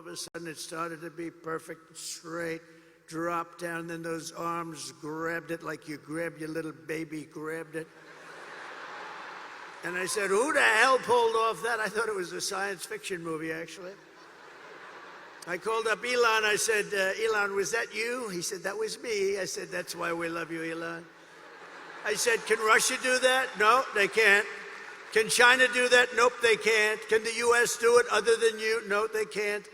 a sudden it started to be perfect, straight, dropped down, then those arms grabbed it like you grabbed your little baby, grabbed it. And I said, who the hell pulled off that? I thought it was a science fiction movie, actually. I called up Elon. I said, Elon, was that you? He said, that was me. I said, that's why we love you, Elon. I said, can Russia do that? No, they can't. Can China do that? Nope, they can't. Can the U.S. do it other than you? No, they can't.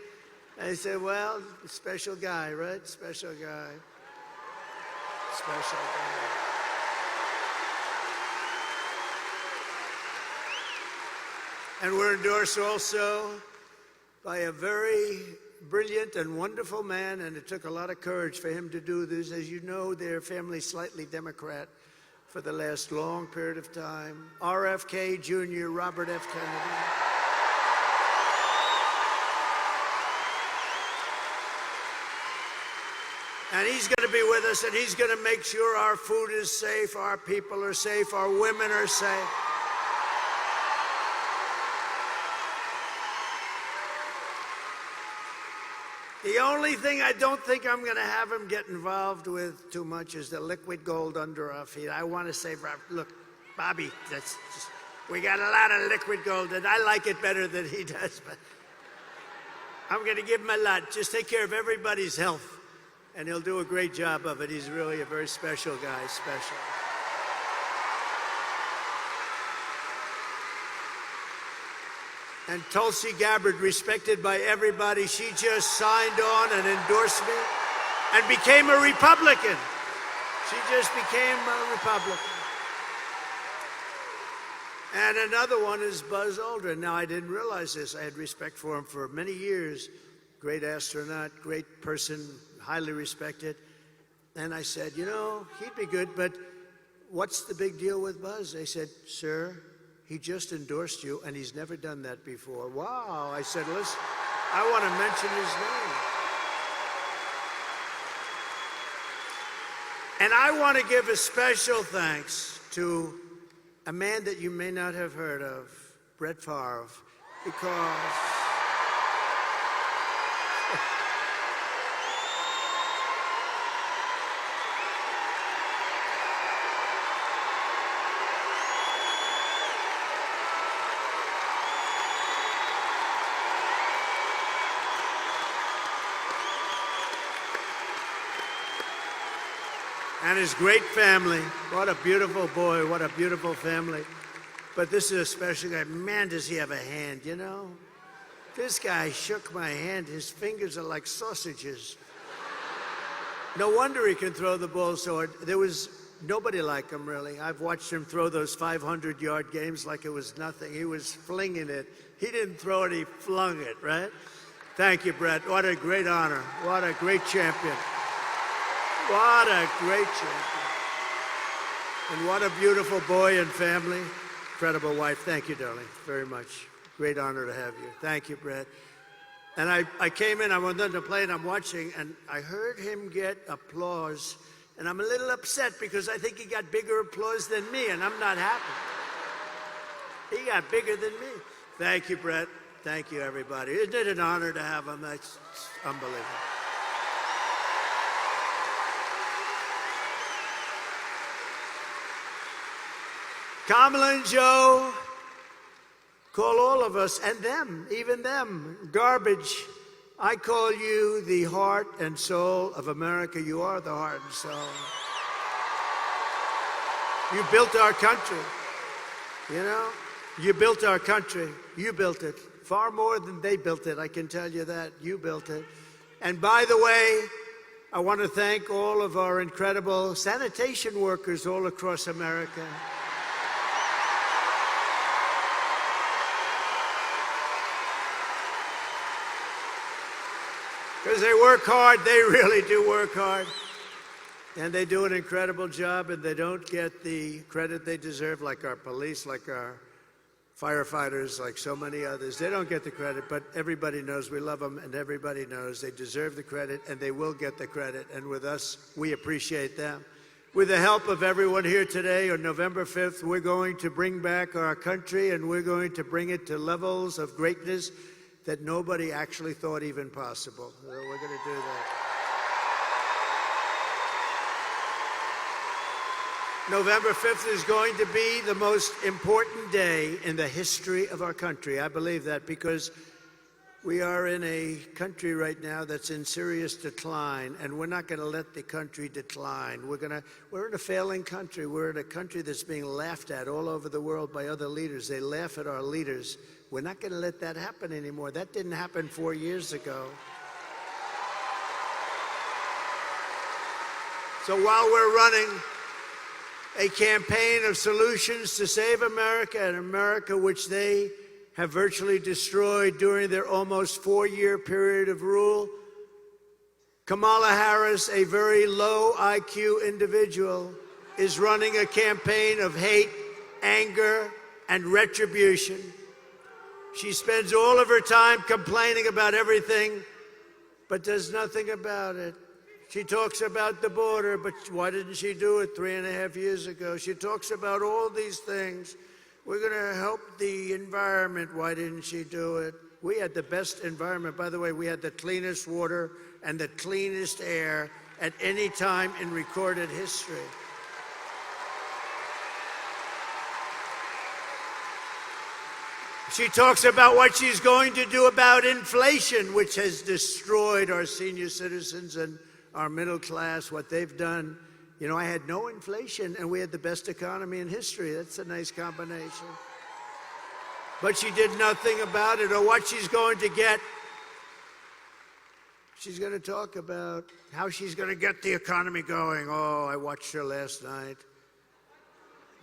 I said, well, special guy, right? Special guy. Special guy. And we're endorsed also by a very brilliant and wonderful man, and it took a lot of courage for him to do this. As you know, their family's slightly Democrat for the last long period of time. RFK Jr., Robert F. Kennedy. And he's going to be with us, and he's going to make sure our food is safe, our people are safe, our women are safe. The only thing I don't think I'm going to have him get involved with too much is the liquid gold under our feet. I want to say, look, Bobby, we got a lot of liquid gold, and I like it better than he does, but I'm going to give him a lot. Just take care of everybody's health, and he'll do a great job of it. He's really a very special guy, special. And Tulsi Gabbard, respected by everybody, she just signed on an endorsement and became a Republican. She just became a Republican. And another one is Buzz Aldrin. Now, I didn't realize this. I had respect for him for many years. Great astronaut, great person, highly respected. And I said, you know, he'd be good, but what's the big deal with Buzz? They said, sir, he just endorsed you, and he's never done that before. Wow. I said, listen, I want to mention his name. And I want to give a special thanks to a man that you may not have heard of, Brett Favre, because and his great family. What a beautiful boy, what a beautiful family. But this is a special guy. Man, does he have a hand, you know? This guy shook my hand. His fingers are like sausages. No wonder he can throw the ball so hard. There was nobody like him, really. I've watched him throw those 500-yard games like it was nothing. He was flinging it. He didn't throw it, he flung it, right? Thank you, Brett. What a great honor. What a great champion. What a great champion. And what a beautiful boy and family. Incredible wife. Thank you, darling, very much. Great honor to have you. Thank you, Brett. And I came in, I went on to play, and I'm watching, and I heard him get applause. And I'm a little upset because I think he got bigger applause than me, and I'm not happy. He got bigger than me. Thank you, Brett. Thank you, everybody. Isn't it an honor to have him? That's unbelievable. Kamala and Joe call all of us, and them, even them, garbage. I call you the heart and soul of America. You are the heart and soul. You built our country, you know? You built our country. You built it. Far more than they built it, I can tell you that. You built it. And by the way, I want to thank all of our incredible sanitation workers all across America. Because they work hard, they really do work hard. And they do an incredible job, and they don't get the credit they deserve, like our police, like our firefighters, like so many others. They don't get the credit, but everybody knows we love them, and everybody knows they deserve the credit, and they will get the credit. And with us, we appreciate them. With the help of everyone here today, on November 5th, we're going to bring back our country, and we're going to bring it to levels of greatness that nobody actually thought even possible. So we're going to do that. November 5th is going to be the most important day in the history of our country. I believe that because we are in a country right now that's in serious decline, and we're not going to let the country decline. We're in a failing country. We're in a country that's being laughed at all over the world by other leaders. They laugh at our leaders. We're not going to let that happen anymore. That didn't happen 4 years ago. So while we're running a campaign of solutions to save America, and America which they have virtually destroyed during their almost 4-year period of rule, Kamala Harris, a very low IQ individual, is running a campaign of hate, anger, and retribution. She spends all of her time complaining about everything, but does nothing about it. She talks about the border, but why didn't she do it 3.5 years ago? She talks about all these things. We're going to help the environment. Why didn't she do it? We had the best environment. By the way, we had the cleanest water and the cleanest air at any time in recorded history. She talks about what she's going to do about inflation, which has destroyed our senior citizens and our middle class, what they've done. You know, I had no inflation, and we had the best economy in history. That's a nice combination. But she did nothing about it, or what she's going to get. She's going to talk about how she's going to get the economy going. Oh, I watched her last night.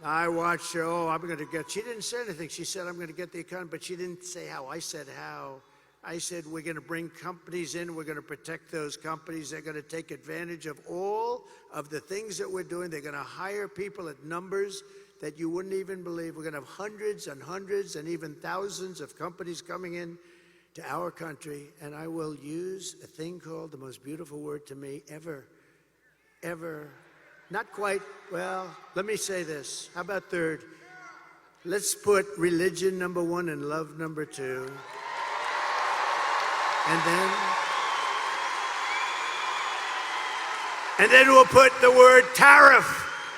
I watched her. Oh, I'm going to get. She didn't say anything. She said, I'm going to get the economy, but she didn't say how. I said how. I said, we're going to bring companies in. We're going to protect those companies. They're going to take advantage of all of the things that we're doing. They're going to hire people at numbers that you wouldn't even believe. We're going to have hundreds and hundreds and even thousands of companies coming in to our country. And I will use a thing called the most beautiful word to me ever. Not quite, well, let me say this. How about third? Let's put religion number 1 and love number 2. And then we'll put the word tariff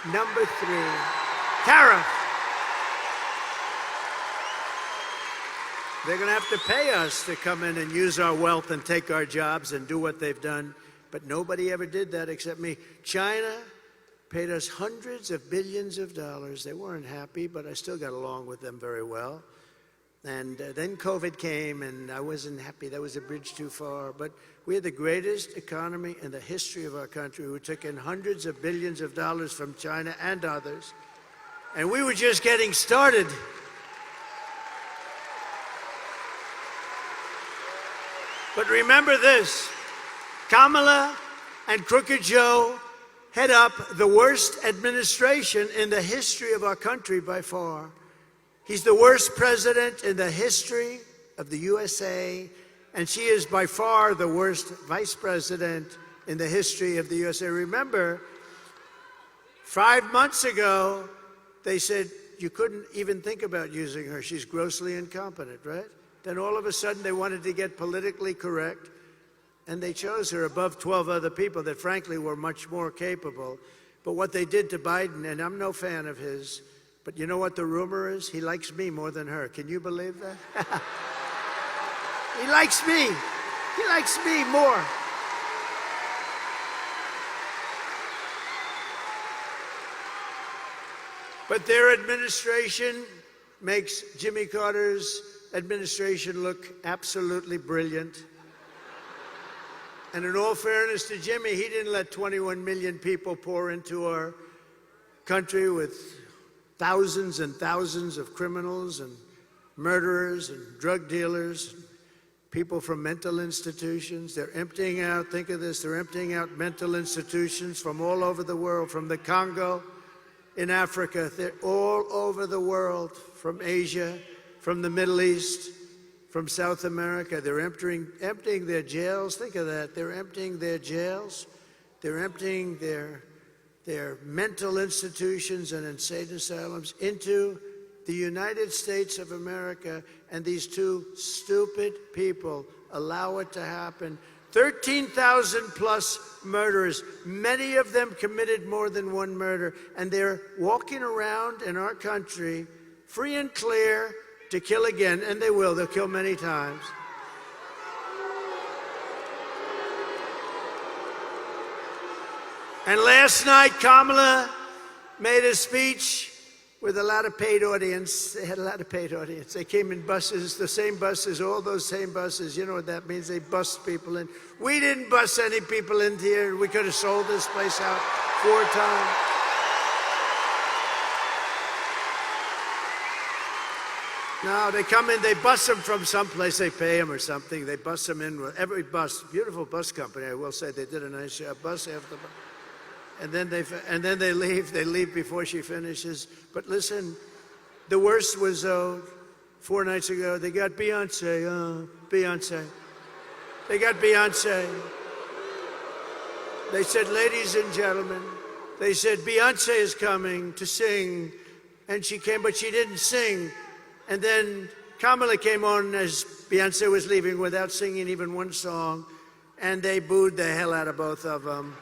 number 3. Tariff. They're going to have to pay us to come in and use our wealth and take our jobs and do what they've done. But nobody ever did that except me. China paid us hundreds of billions of dollars. They weren't happy, but I still got along with them very well. And then COVID came, and I wasn't happy. That was a bridge too far. But we had the greatest economy in the history of our country. We took in hundreds of billions of dollars from China and others. And we were just getting started. But remember this, Kamala and Crooked Joe head up the worst administration in the history of our country by far. He's the worst president in the history of the USA, and she is by far the worst vice president in the history of the USA. Remember, 5 months ago, they said you couldn't even think about using her. She's grossly incompetent, right? Then all of a sudden, they wanted to get politically correct, and they chose her above 12 other people that frankly were much more capable. But what they did to Biden, and I'm no fan of his, but you know what the rumor is? He likes me more than her. Can you believe that? He likes me. He likes me more. But their administration makes Jimmy Carter's administration look absolutely brilliant. And in all fairness to Jimmy, he didn't let 21 million people pour into our country with thousands and thousands of criminals and murderers and drug dealers, people from mental institutions. They're emptying out, think of this, they're emptying out mental institutions from all over the world, from the Congo in Africa. They're all over the world, from Asia, from the Middle East, from South America. They're emptying their jails. Think of that. They're emptying their jails. They're emptying their mental institutions and insane asylums into the United States of America and these two stupid people allow it to happen. 13,000 plus murderers, many of them committed more than one murder, and they're walking around in our country free and clear to kill again, and they will. They'll kill many times. And last night, Kamala made a speech with a lot of paid audience. They had a lot of paid audience. They came in buses, the same buses, all those same buses. You know what that means? They bust people in. We didn't bust any people in here. We could have sold this place out 4 times. No, they come in, they bus them from someplace, they pay them or something. They bus them in with every bus, beautiful bus company, I will say. They did a nice job. Bus after bus. And then they leave. They leave before she finishes. But listen, the worst was 4 nights ago. They got Beyonce. Beyonce. They got Beyonce. They said, ladies and gentlemen, they said Beyonce is coming to sing, and she came, but she didn't sing. And then Kamala came on as Beyonce was leaving without singing even one song, and they booed the hell out of both of them.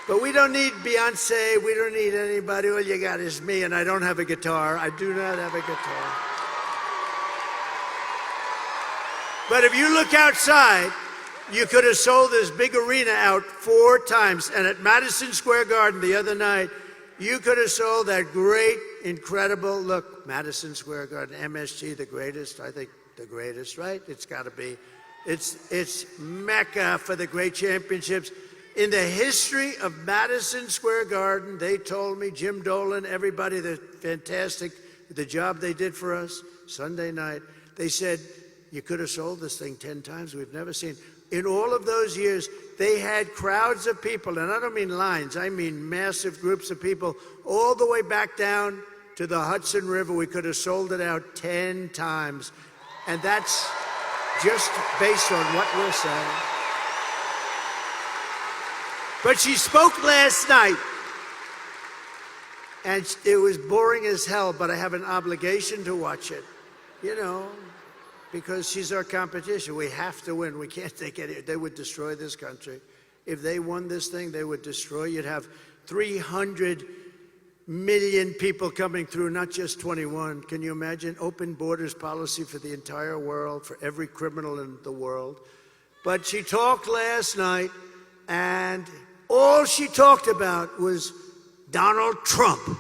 But we don't need Beyonce, we don't need anybody. All you got is me, and I don't have a guitar. I do not have a guitar. But if you look outside, you could have sold this big arena out 4 times. And at Madison Square Garden the other night, you could have sold that great, incredible, look, Madison Square Garden, MSG, the greatest, I think the greatest, right? It's got to be. It's Mecca for the great championships. In the history of Madison Square Garden, they told me, Jim Dolan, everybody, they're fantastic, the job they did for us Sunday night. They said, you could have sold this thing 10 times. We've never seen. In all of those years, they had crowds of people, and I don't mean lines, I mean massive groups of people, all the way back down to the Hudson River. We could have sold it out 10 times. And that's just based on what we're saying. But she spoke last night, and it was boring as hell, but I have an obligation to watch it, you know, because she's our competition. We have to win. We can't take it. They would destroy this country. If they won this thing, they would destroy. You'd have 300 million people coming through, not just 21. Can you imagine? Open borders policy for the entire world, for every criminal in the world. But she talked last night, and all she talked about was Donald Trump. Good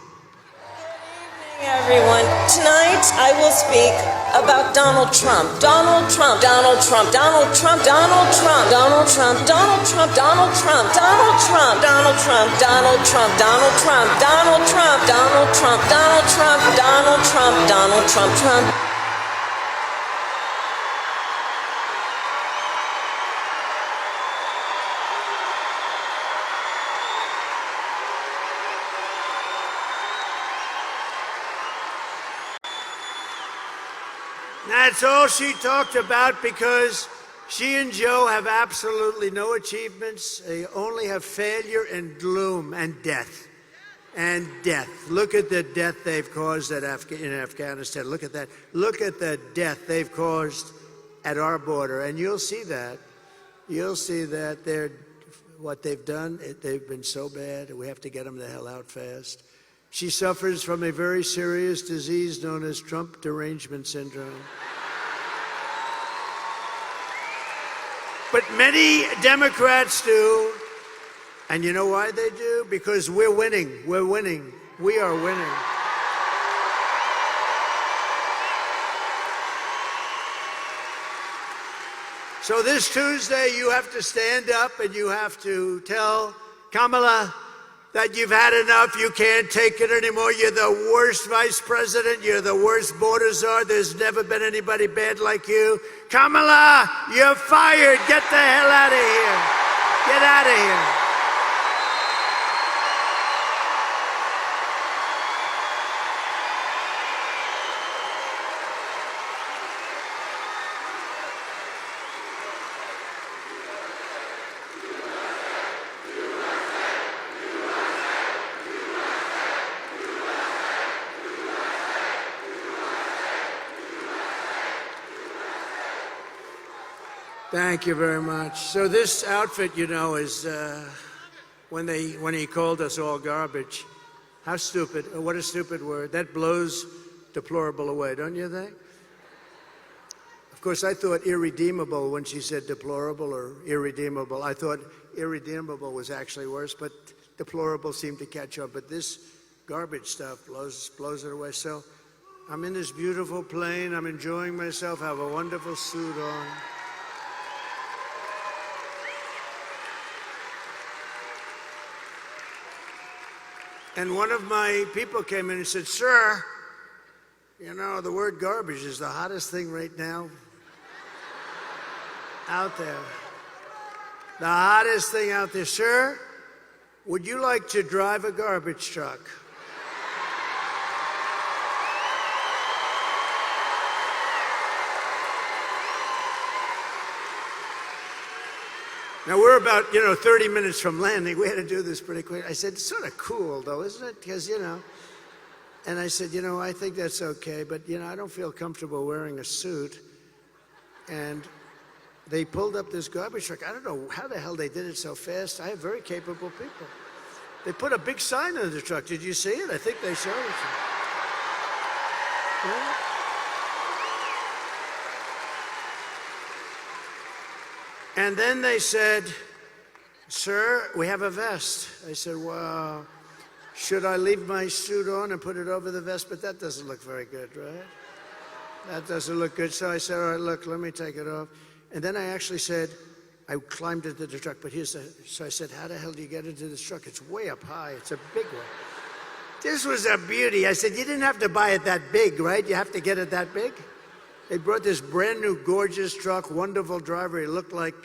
evening, everyone. Tonight I will speak about Donald Trump. Donald Trump. Donald Trump. Donald Trump. Donald Trump. Donald Trump. Donald Trump. Donald Trump. Donald Trump. Donald Trump. Donald Trump. Donald Trump. Donald Trump. Donald Trump. Donald Trump. Donald Trump. Donald Trump. Trump. That's all she talked about, because she and Joe have absolutely no achievements. They only have failure and gloom and death. And death. Look at the death they've caused in Afghanistan. Look at that. Look at the death they've caused at our border. And you'll see that. You'll see that what they've done, they've been so bad. We have to get them the hell out fast. She suffers from a very serious disease known as Trump derangement syndrome. But many Democrats do. And you know why they do? Because we're winning. We're winning. We are winning. So this Tuesday, you have to stand up and you have to tell Kamala that you've had enough. You can't take it anymore. You're the worst vice president. You're the worst border czar. There's never been anybody bad like you. Kamala, you're fired. Get the hell out of here. Get out of here. Thank you very much. So this outfit, you know, is when he called us all garbage. How stupid! What a stupid word. That blows deplorable away, don't you think? Of course, I thought irredeemable when she said deplorable or irredeemable. I thought irredeemable was actually worse, but deplorable seemed to catch up. But this garbage stuff blows it away. So I'm in this beautiful plane. I'm enjoying myself. I have a wonderful suit on. And one of my people came in and said, "Sir, you know, the word garbage is the hottest thing right now out there. The hottest thing out there. Sir, would you like to drive a garbage truck?" Now, we're about, 30 minutes from landing. We had to do this pretty quick. I said, "It's sort of cool, though, isn't it? Because, And I said, I think that's okay, but, I don't feel comfortable wearing a suit." And they pulled up this garbage truck. I don't know how the hell they did it so fast. I have very capable people. They put a big sign on the truck. Did you see it? I think they showed it to you. Yeah. And then they said, "Sir, we have a vest." I said, "Well, should I leave my suit on and put it over the vest? But that doesn't look very good, right? That doesn't look good." So I said, "All right, look, let me take it off." And then I actually said, I climbed into the truck, but so I said, "How the hell do you get into this truck? It's way up high. It's a big one." This was a beauty. I said, "You didn't have to buy it that big, right? You have to get it that big?" They brought this brand new, gorgeous truck, wonderful driver. He looked like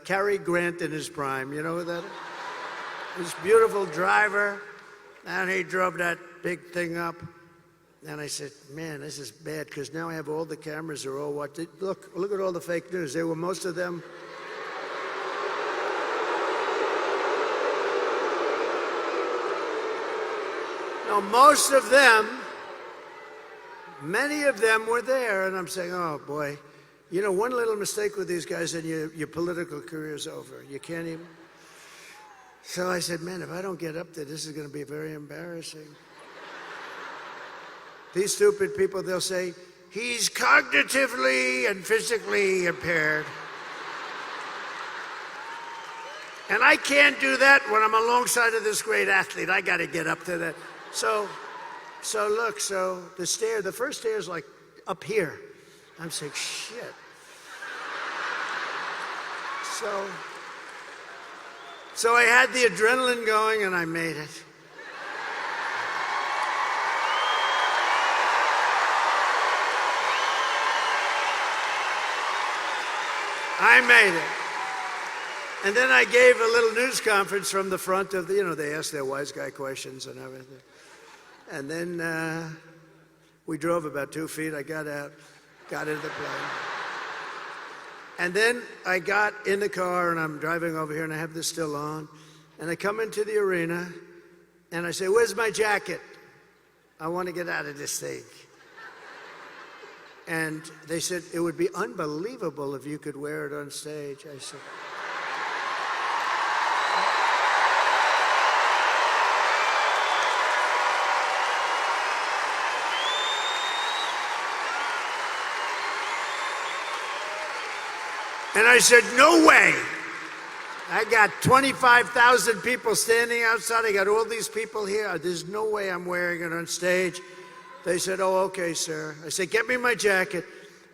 Cary Grant in his prime. You know who that is? This beautiful driver. And he drove that big thing up. And I said, "Man, this is bad, because now I have all the cameras are all watching. Look at all the fake news. They were most of them. No, most of them, many of them were there." And I'm saying, "Oh, boy. One little mistake with these guys and your political career's over. You can't even." So I said, "Man, if I don't get up there, this is going to be very embarrassing." These stupid people, they'll say, "He's cognitively and physically impaired." And I can't do that when I'm alongside of this great athlete. I got to get up to that. So look, the first stair is like up here. I'm saying, shit. So I had the adrenaline going and I made it. I made it. And then I gave a little news conference from the front of the, they asked their wise guy questions and everything. And then we drove about 2 feet. I got out, got into the plane. And then I got in the car and I'm driving over here and I have this still on. And I come into the arena and I say, "Where's my jacket? I want to get out of this thing." And they said, "It would be unbelievable if you could wear it on stage." I said, and I said, "No way." I got 25,000 people standing outside. I got all these people here. There's no way I'm wearing it on stage. They said, "Oh, okay, sir." I said, "Get me my jacket."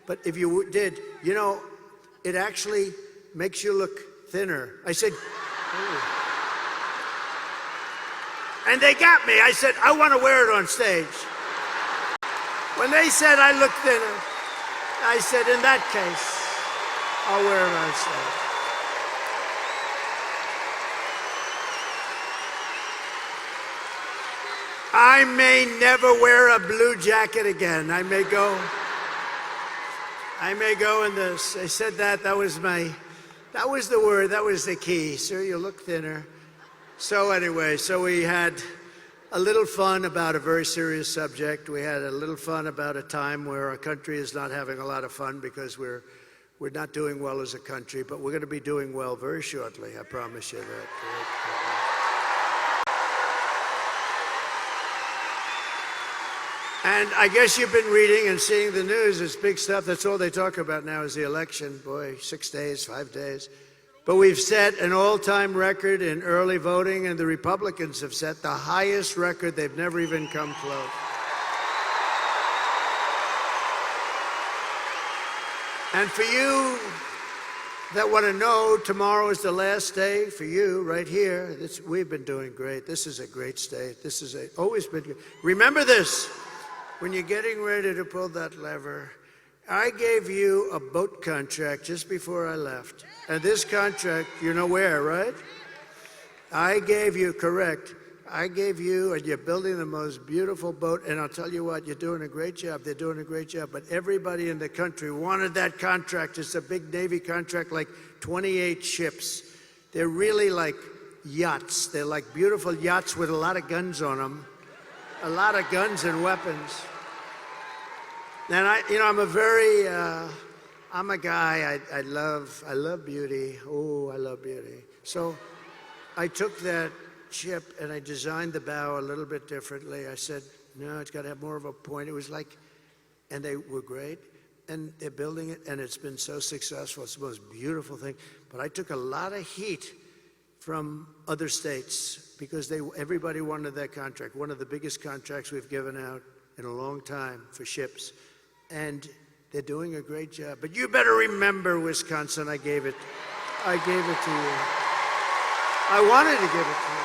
But if you did, it actually makes you look thinner. I said, "Ooh." And they got me. I said, "I want to wear it on stage." When they said I looked thinner, I said, "In that case, I'll wear it on stage." I may never wear a blue jacket again. I may go in this. I said that was the word, that was the key. "Sir, you look thinner." So anyway, we had a little fun about a very serious subject. We had a little fun about a time where our country is not having a lot of fun because we're We're not doing well as a country, but we're going to be doing well very shortly. I promise you that. And I guess you've been reading and seeing the news. It's big stuff. That's all they talk about now is the election. Boy, 6 days, 5 days. But we've set an all-time record in early voting, and the Republicans have set the highest record. They've never even come close. And for you that want to know, tomorrow is the last day for you right here. We've been doing great. This is a great state. This is always been good. Remember this, when you're getting ready to pull that lever, I gave you a boat contract just before I left. And this contract, you know where, right? I gave you, correct. I gave you, and you're building the most beautiful boat. And I'll tell you what, you're doing a great job. They're doing a great job. But everybody in the country wanted that contract. It's a big Navy contract, like 28 ships. They're really like yachts. They're like beautiful yachts with a lot of guns on them. A lot of guns and weapons. And I'm a guy, I love beauty. Oh, I love beauty. So I took that ship and I designed the bow a little bit differently. I said, no, it's got to have more of a point. It was like, and they were great. And they're building it, and it's been so successful. It's the most beautiful thing. But I took a lot of heat from other states because everybody wanted that contract. One of the biggest contracts we've given out in a long time for ships. And they're doing a great job. But you better remember, Wisconsin, I gave it to you. I wanted to give it to you.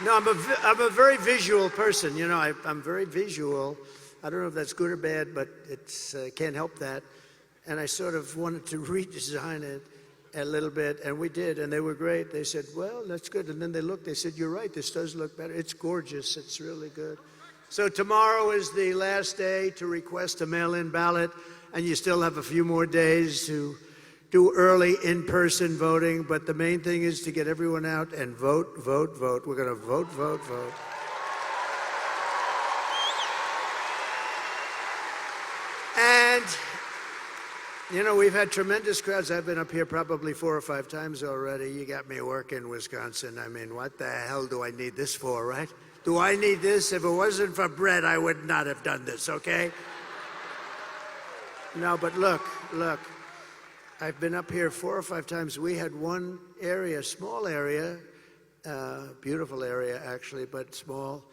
No, I'm a very visual person. You know, I'm very visual. I don't know if that's good or bad, but it's can't help that. And I sort of wanted to redesign it a little bit, and we did, and they were great. They said, well, that's good. And then they looked, they said, you're right, this does look better. It's gorgeous, it's really good. So tomorrow is the last day to request a mail-in ballot, and you still have a few more days to do early in-person voting, but the main thing is to get everyone out and vote, vote, vote. We're gonna vote, vote, vote. And you know, we've had tremendous crowds. I've been up here probably 4 or 5 times already. You got me working, Wisconsin. I mean, what the hell do I need this for, right? Do I need this? If it wasn't for bread, I would not have done this, okay? No, but look. I've been up here 4 or 5 times. We had one area, small area, beautiful area actually, but small,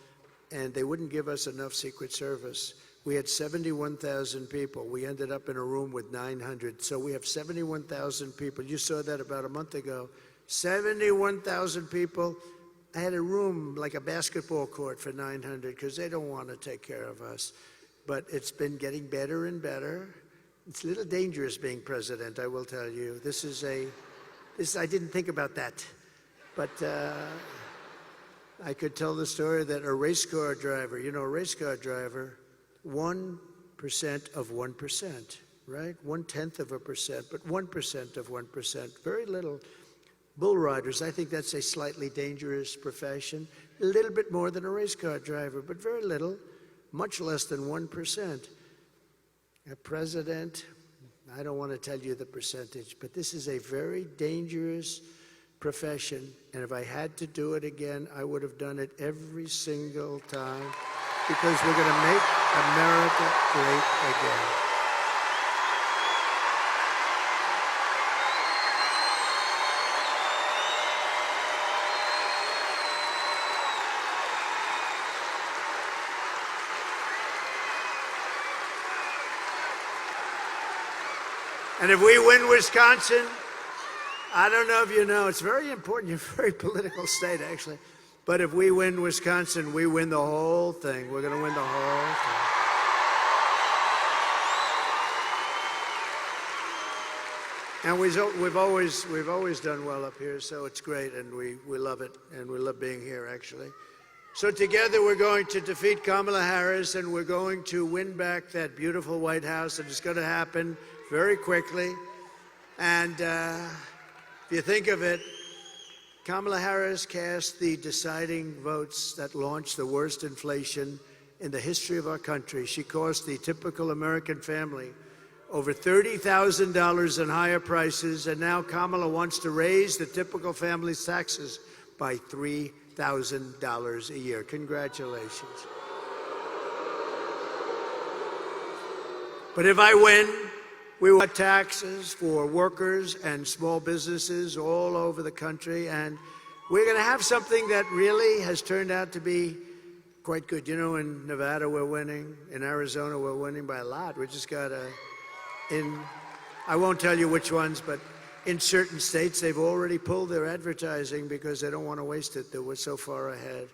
and they wouldn't give us enough Secret Service. We had 71,000 people. We ended up in a room with 900. So we have 71,000 people. You saw that about a month ago. 71,000 people. I had a room like a basketball court for 900 because they don't want to take care of us. But it's been getting better and better. It's a little dangerous being president, I will tell you. I didn't think about that. But I could tell the story that a race car driver, you know, a race car driver, 1% of 1%, right? 0.1%, but 1% of 1%, very little. Bull riders, I think that's a slightly dangerous profession. A little bit more than a race car driver, but very little, much less than 1%. A president, I don't want to tell you the percentage, but this is a very dangerous profession. And if I had to do it again, I would have done it every single time. Because we're going to make America great again. And if we win Wisconsin, I don't know if you know, it's very important. You're a very political state, actually. But if we win Wisconsin, we win the whole thing. We're going to win the whole thing. And we've always done well up here, so it's great, and we love it, and we love being here, actually. So together we're going to defeat Kamala Harris, and we're going to win back that beautiful White House, and it's going to happen very quickly. And if you think of it, Kamala Harris cast the deciding votes that launched the worst inflation in the history of our country. She cost the typical American family over $30,000 in higher prices, and now Kamala wants to raise the typical family's taxes by $3,000 a year. Congratulations. But if I win, we will cut taxes for workers and small businesses all over the country, and we're going to have something that really has turned out to be quite good. You know, in Nevada, we're winning. In Arizona, we're winning by a lot. We just got I won't tell you which ones, but in certain states, they've already pulled their advertising because they don't want to waste it. They were so far ahead.